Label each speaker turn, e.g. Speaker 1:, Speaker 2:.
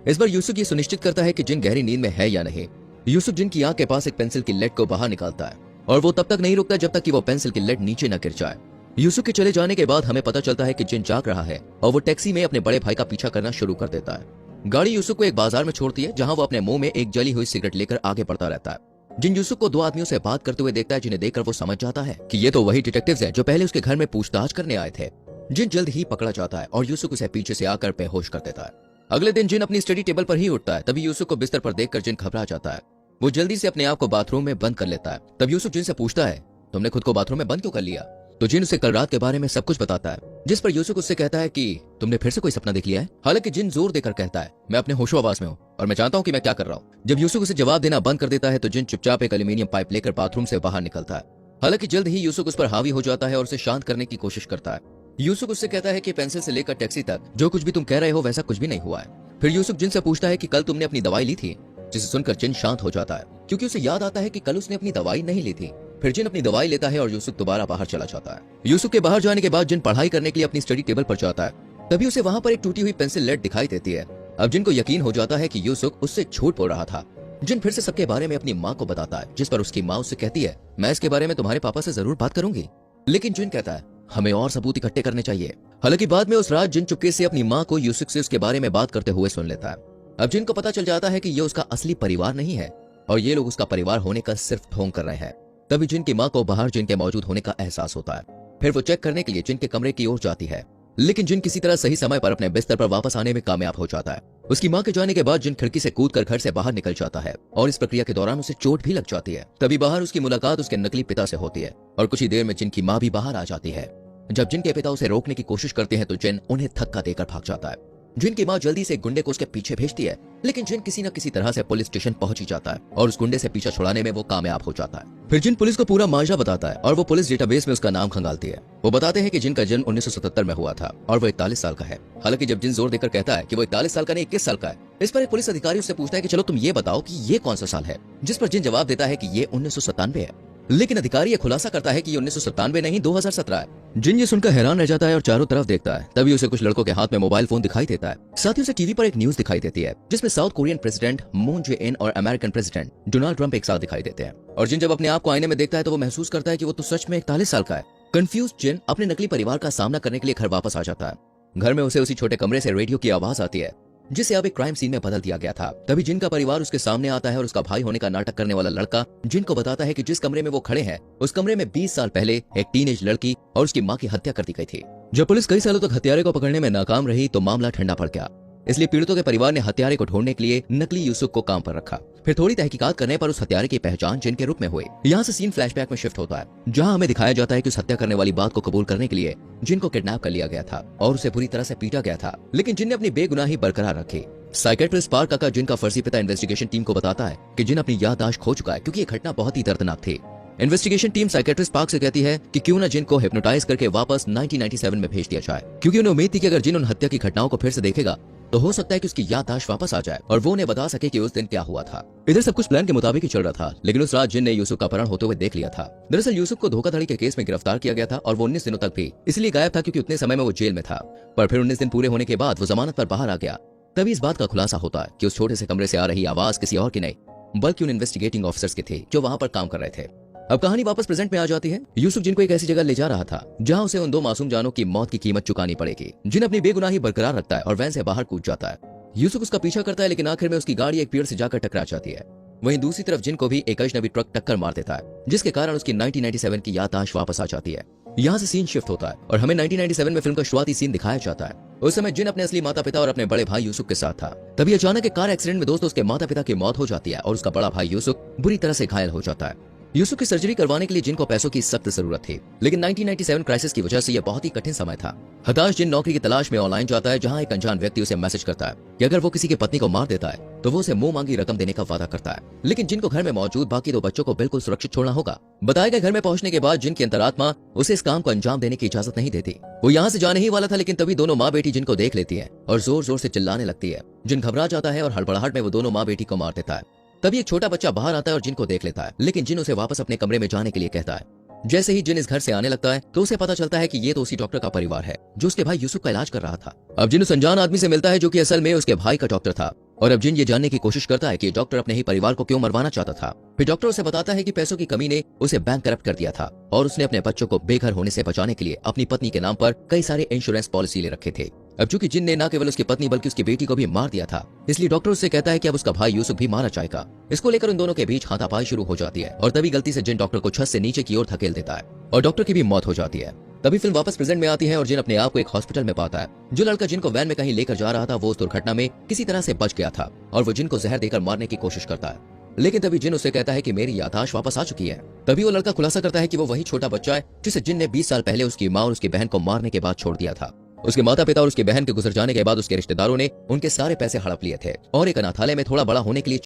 Speaker 1: इस बार यूसुफ ये सुनिश्चित करता है कि जिन गहरी नींद में है या नहीं। यूसुफ जिन की आंख के पास एक पेंसिल की लेड को बाहर निकालता है और वो तब तक नहीं रुकता जब तक कि वो पेंसिल की लेड नीचे न गिर जाए। यूसुफ के चले जाने के बाद हमें पता चलता है कि जिन जाग रहा है और वो टैक्सी में अपने बड़े भाई का पीछा करना शुरू कर देता है। गाड़ी यूसुफ को एक बाजार में छोड़ती है जहां वो अपने मुंह में एक जली हुई सिगरेट लेकर आगे बढ़ता रहता है। जिन यूसुफ को दो आदमियों से बात करते हुए देखता है, जिन्हें देखकर वो समझ जाता है कि ये तो वही डिटेक्टिव्स हैं जो पहले उसके घर में पूछताछ करने आए थे। जिन जल्द ही पकड़ा जाता है और यूसुफ उसे पीछे से आकर बेहोश कर देता है। अगले दिन जिन अपनी स्टडी टेबल पर ही उठता है, तभी यूसुफ को बिस्तर पर देखकर जिन घबरा जाता है। वो जल्दी से अपने आप को बाथरूम में बंद कर लेता है। तब यूसुफ जिन से पूछता है, तुमने खुद को बाथरूम में बंद क्यों कर लिया? तो जिन उसे कल रात के बारे में सब कुछ बताता है, जिस पर यूसुफ उससे कहता है कि तुमने फिर से कोई सपना देख लिया है। हालांकि जिन जोर देकर कहता है, मैं अपने होशो आवाज में हूँ और मैं जानता हूँ कि मैं क्या कर रहा हूँ। जब यूसुफ उसे जवाब देना बंद कर देता है तो जिन चुपचाप एक एल्यूमिनियम पाइप लेकर बाथरूम से बाहर निकलता है। हालांकि जल्द ही यूसुफ उस पर हावी हो जाता है और उसे शांत करने की कोशिश करता है। यूसुफ उससे कहता है कि पेंसिल से लेकर टैक्सी तक जो कुछ भी तुम कह रहे हो वैसा कुछ भी नहीं हुआ है। फिर यूसुफ जिन से पूछता है कि कल तुमने अपनी दवाई ली थी, जिसे सुनकर जिन शांत हो जाता है क्योंकि उसे याद आता है कि कल उसने अपनी दवाई नहीं ली थी। फिर जिन अपनी दवाई लेता है और यूसुफ दोबारा बाहर चला जाता है। यूसुफ के बाहर जाने के बाद जिन पढ़ाई करने के लिए अपनी स्टडी टेबल पर जाता है, तभी उसे वहां पर एक टूटी हुई पेंसिल लेड दिखाई देती है। अब जिन को यकीन हो जाता है कि यूसुफ उससे झूठ बोल रहा था। जिन फिर से सबके बारे में अपनी माँ को बताता है, जिस पर उसकी माँ उससे कहती है, मैं इसके बारे में तुम्हारे पापा से जरूर बात करूंगी। लेकिन जिन कहता है, हमें और सबूत इकट्ठे करने चाहिए। हालांकि बाद में उस रात जिन चुपके से अपनी माँ को यूसुफ से उसके बारे में बात करते हुए सुन लेता है। अब जिन को पता चल जाता है कि ये उसका असली परिवार नहीं है और ये लोग उसका परिवार होने का सिर्फ ढोंग कर रहे हैं। तभी जिन की माँ को बाहर जिन के मौजूद होने का एहसास होता है। फिर वो चेक करने के लिए जिन के कमरे की ओर जाती है, लेकिन जिन किसी तरह सही समय पर अपने बिस्तर पर वापस आने में कामयाब हो जाता है। उसकी माँ के जाने के बाद जिन खिड़की से कूदकर घर से बाहर निकल जाता है और इस प्रक्रिया के दौरान उसे चोट भी लग जाती है। तभी बाहर उसकी मुलाकात उसके नकली पिता से होती है और कुछ ही देर में जिन की माँ भी बाहर आ जाती है। जब जिन के पिता उसे रोकने की कोशिश करते हैं तो जिन उन्हें धक्का देकर भाग जाता है। जिन की माँ जल्दी से एक गुंडे को उसके पीछे भेजती है, लेकिन जिन किसी न किसी तरह से पुलिस स्टेशन पहुंच ही जाता है और उस गुंडे से पीछा छुड़ाने में वो कामयाब हो जाता है। फिर जिन पुलिस को पूरा माजरा बताता है और वो पुलिस डेटाबेस में उसका नाम खंगालती है। वो बताते हैं कि जिन का जन्म 1977 में हुआ था और वो 41 साल का है। हालांकि जब जिन जोर देकर कहता है कि वो 41 साल का नहीं 21 साल का है, इस पर एक पुलिस अधिकारी उससे पूछता है कि चलो तुम ये बताओ कि ये कौन सा साल है, जिस पर जिन जवाब देता है कि ये 1997 है। लेकिन अधिकारी ये खुलासा करता है कि ये 1997 नहीं 2017 है। जिन ये सुनकर हैरान रह जाता है और चारों तरफ देखता है। तभी उसे कुछ लड़कों के हाथ में मोबाइल फोन दिखाई देता है। साथ ही उसे टीवी पर एक न्यूज दिखाई देती है जिसमें South Korean president Moon Jae In और अमेरिकन प्रेसिडेंट डोनाल्ड ट्रंप एक साथ दिखाई देते हैं। और जिन जब अपने आप को आईने में देखता है तो वो महसूस करता है कि वो तो सच में 41 साल का है। कंफ्यूज जिन अपने नकली परिवार का सामना करने के लिए घर वापस आ जाता है। घर में उसे उसी छोटे कमरे से रेडियो की आवाज आती है जिसे अब एक क्राइम सीन में बदल दिया गया था। तभी जिन का परिवार उसके सामने आता है और उसका भाई होने का नाटक करने वाला लड़का जिन को बताता है कि जिस कमरे में वो खड़े हैं उस कमरे में 20 साल पहले एक टीनेज लड़की और उसकी माँ की हत्या कर दी गई थी। जब पुलिस कई सालों तक हत्यारे को पकड़ने में नाकाम रही तो मामला ठंडा पड़ गया। इसलिए पीड़ितों के परिवार ने हत्यारे को ढूंढने के लिए नकली यूसुफ को काम पर रखा। फिर थोड़ी तहकीकात करने पर उस हत्यारे की पहचान जिन के रूप में हुई। यहाँ से सीन फ्लैशबैक में शिफ्ट होता है जहाँ हमें दिखाया जाता है कि उस हत्या करने वाली बात को कबूल करने के लिए जिन को किडनैप कर लिया गया था और उसे बुरी तरह से पीटा गया था, लेकिन जिन ने अपनी बेगुनाही बरकरार रखी। साइकेट्रिस्ट पार्क काका जिन का फर्जी पिता इन्वेस्टिगेशन टीम को बताता है कि जिन अपनी याददाश्त खो चुका है क्योंकि ये घटना बहुत ही दर्दनाक थी। इन्वेस्टिगेशन टीम साइकेट्रिस्ट पार्क से कहती है कि क्यों न जिन को हिप्नोटाइज करके वापस 1997 में भेज दिया जाए, क्योंकि उन्हें उम्मीद थी कि अगर जिन उन हत्या की घटनाओं को फिर से देखेगा तो हो सकता है कि उसकी याददाश्त वापस आ जाए और वो उन्हें बता सके कि उस दिन क्या हुआ था। इधर सब कुछ प्लान के मुताबिक ही चल रहा था, लेकिन उस रात जिन ने यूसुफ का अपहरण होते हुए देख लिया था। दरअसल यूसुफ को धोखाधड़ी के केस में गिरफ्तार किया गया था और वो 19 दिनों तक भी इसलिए गायब था क्योंकि उतने समय में वो जेल में था। पर फिर 19 दिन पूरे होने के बाद वो जमानत पर बाहर आ गया। तभी इस बात का खुलासा होता है कि उस छोटे से कमरे से आ रही आवाज किसी और की नहीं बल्कि उन इन्वेस्टिगेटिंग ऑफिसर्स की थी जो वहां पर काम कर रहे थे। अब कहानी वापस प्रेजेंट में आ जाती है। यूसुफ जिनको एक ऐसी जगह ले जा रहा था जहां उसे उन दो मासूम जानों की मौत की कीमत चुकानी पड़ेगी। जिन अपनी बेगुनाही बरकरार रखता है और वैन से बाहर कूद जाता है। यूसुफ उसका पीछा करता है, लेकिन आखिर में उसकी गाड़ी एक पेड़ से जाकर टकरा जाती है। वहीं दूसरी तरफ जिन को भी एक अजनबी ट्रक टक्कर मार देता है, जिसके कारण उसकी 1997 की याददाश्त वापस आ जाती है। यहाँ से सीन शिफ्ट होता है और हमें 1997 में फिल्म का शुरुआती सीन दिखाया जाता है। उस समय जिन अपने असली माता पिता और अपने बड़े भाई यूसुफ के साथ था। तभी अचानक एक कार एक्सीडेंट में दोस्तों उसके माता पिता की मौत हो जाती है और उसका बड़ा भाई यूसुफ बुरी तरह से घायल हो जाता है। यूसुफ की सर्जरी करवाने के लिए जिन को पैसों की सख्त जरूरत थी, लेकिन 1997 क्राइसिस की वजह से यह बहुत ही कठिन समय था। हताश जिन नौकरी की तलाश में ऑनलाइन जाता है जहां एक अनजान व्यक्ति उसे मैसेज करता है कि अगर वो किसी की पत्नी को मार देता है तो वो उसे मुंह मांगी रकम देने का वादा करता है। लेकिन जिन को घर में मौजूद बाकी दो बच्चों को बिल्कुल सुरक्षित छोड़ना होगा। बताए गए घर में पहुंचने के बाद जिन की अंतरात्मा उसे इस काम को अंजाम देने की इजाजत नहीं देती। वो यहाँ से जाने ही वाला था, लेकिन तभी दोनों माँ बेटी जिनको देख लेती है और जोर जोर से चिल्लाने लगती है। जिन घबरा जाता है और हड़बड़ाहट में वो दोनों माँ बेटी को मार देता है। तभी एक छोटा बच्चा बाहर आता है और जिन को देख लेता है, लेकिन जिन उसे वापस अपने कमरे में जाने के लिए कहता है। जैसे ही जिन इस घर से आने लगता है तो उसे पता चलता है कि ये तो उसी डॉक्टर का परिवार है जो उसके भाई यूसुफ का इलाज कर रहा था। अब जिन उस अनजान आदमी से मिलता है जो कि असल में उसके भाई का डॉक्टर था और अब जिन ये जानने की कोशिश करता है कि डॉक्टर अपने ही परिवार को क्यों मरवाना चाहता था। फिर डॉक्टर उसे बताता है कि पैसों की कमी ने उसे बैंक करप्ट कर दिया था और उसने अपने बच्चों को बेघर होने से बचाने के लिए अपनी पत्नी के नाम पर कई सारे इंश्योरेंस पॉलिसी ले रखे थे। अब चूंकि जिन ने न केवल उसकी पत्नी बल्कि उसकी बेटी को भी मार दिया था, इसलिए डॉक्टर उससे कहता है कि अब उसका भाई यूसुफ भी मारा जाएगा। इसको लेकर उन दोनों के बीच हाथापाई शुरू हो जाती है और तभी गलती से जिन डॉक्टर को छत से नीचे की ओर धकेल देता है और डॉक्टर की भी मौत हो जाती है। तभी फिल्म वापस प्रेजेंट में आती है और जिन अपने आप को एक हॉस्पिटल में पाता है। जो लड़का जिनको वैन में कहीं लेकर जा रहा था वो उस दुर्घटना में किसी तरह से बच गया था और वो जिन को जहर देकर मारने की कोशिश करता है, लेकिन तभी जिन उसे कहता है कि मेरी याददाश्त वापस आ चुकी है। तभी वो लड़का खुलासा करता है कि वो वही छोटा बच्चा है जिसे जिन ने 20 साल पहले उसकी माँ और उसकी बहन को मारने के बाद छोड़ दिया था। उसके माता पिता और उसकी बहन के गुजर जाने के बाद उसके रिश्तेदारों ने उनके सारे पैसे हड़प लिए थे और एक अनाथालय में थोड़ा बड़ा होने के लिए